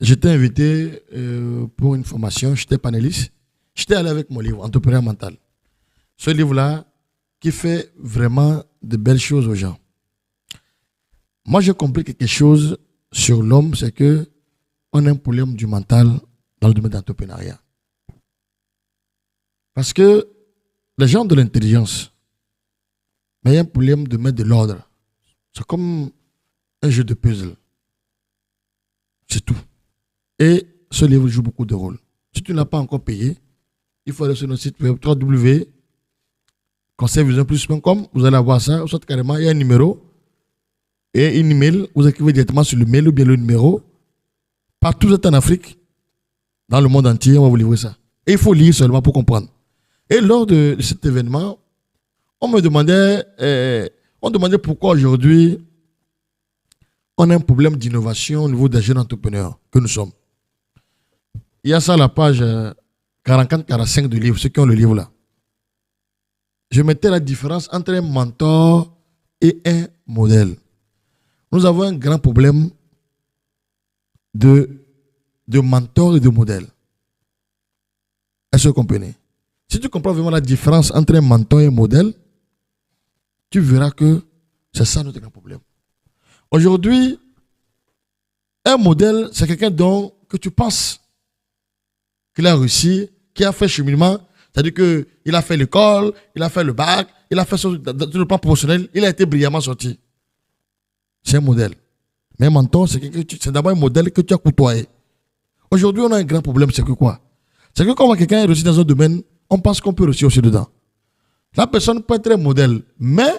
j'étais invité pour une formation, j'étais panéliste. J'étais allé avec mon livre, Entrepreneur mental. Ce livre-là, qui fait vraiment de belles choses aux gens. Moi, j'ai compris quelque chose sur l'homme, c'est que on a un problème du mental dans le domaine de l'entrepreneuriat. Parce que les gens ont de l'intelligence, mais il y a un problème de mettre de l'ordre. C'est comme un jeu de puzzle. C'est tout. Et ce livre joue beaucoup de rôle. Si tu ne l'as pas encore payé, il faut aller sur notre site web www.conseilvision+.com. Vous allez avoir ça. Soit carrément, il y a un numéro et une email. Vous écrivez directement sur le mail ou bien le numéro. Partout où vous êtes en Afrique, dans le monde entier, on va vous livrer ça. Et il faut lire seulement pour comprendre. Et lors de cet événement, on me demandait, pourquoi aujourd'hui on a un problème d'innovation au niveau des jeunes entrepreneurs que nous sommes. Il y a ça à la page 44-45 du livre, ceux qui ont le livre là. Je mettais la différence entre un mentor et un modèle. Nous avons un grand problème de mentor et de modèle. Est-ce que vous comprenez? Si tu comprends vraiment la différence entre un mentor et un modèle, tu verras que c'est ça notre grand problème. Aujourd'hui, un modèle, c'est quelqu'un que tu penses qu'il a réussi, qui a fait cheminement, c'est-à-dire qu'il a fait l'école, il a fait le bac, il a fait sur le plan professionnel, il a été brillamment sorti. C'est un modèle. Mais un mentor, c'est d'abord un modèle que tu as côtoyé. Aujourd'hui, on a un grand problème, c'est que quoi? C'est que quand on voit quelqu'un réussir dans un domaine, on pense qu'on peut réussir aussi dedans. La personne peut être un modèle, mais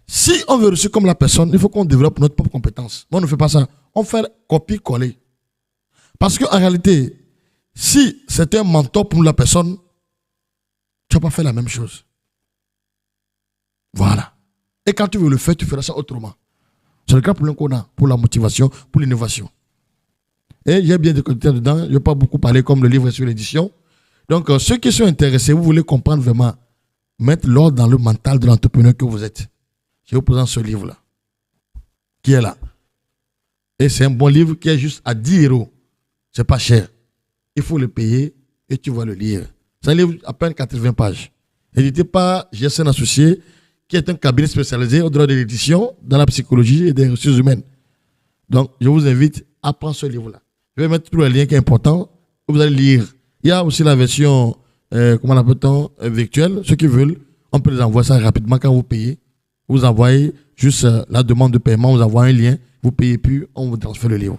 si on veut réussir comme la personne, il faut qu'on développe notre propre compétence. Mais on ne fait pas ça. On fait copier-coller. Parce qu'en réalité, si c'était un mentor pour la personne, tu n'as pas fait la même chose. Voilà. Et quand tu veux le faire, tu feras ça autrement. C'est le grand problème qu'on a pour la motivation, pour l'innovation. Et il y a bien des commentaires dedans. Je ne vais pas beaucoup parler comme le livre est sur l'édition. Donc, ceux qui sont intéressés, vous voulez comprendre vraiment, mettre l'ordre dans le mental de l'entrepreneur que vous êtes. Je vous présente ce livre-là, qui est là. Et c'est un bon livre qui est juste à 10 €. C'est pas cher. Il faut le payer et tu vas le lire. C'est un livre à peine 80 pages. Édité par GSN Associé, qui est un cabinet spécialisé au droit de l'édition, dans la psychologie et des ressources humaines. Donc, je vous invite à prendre ce livre-là. Je vais mettre tous les liens qui sont importants. Vous allez lire. Il y a aussi la version, comment l'appelle-t-on, virtuelle. Ceux qui veulent, on peut les envoyer ça rapidement quand vous payez. Vous envoyez juste la demande de paiement, vous envoyez un lien, vous payez plus, on vous transfère le livre.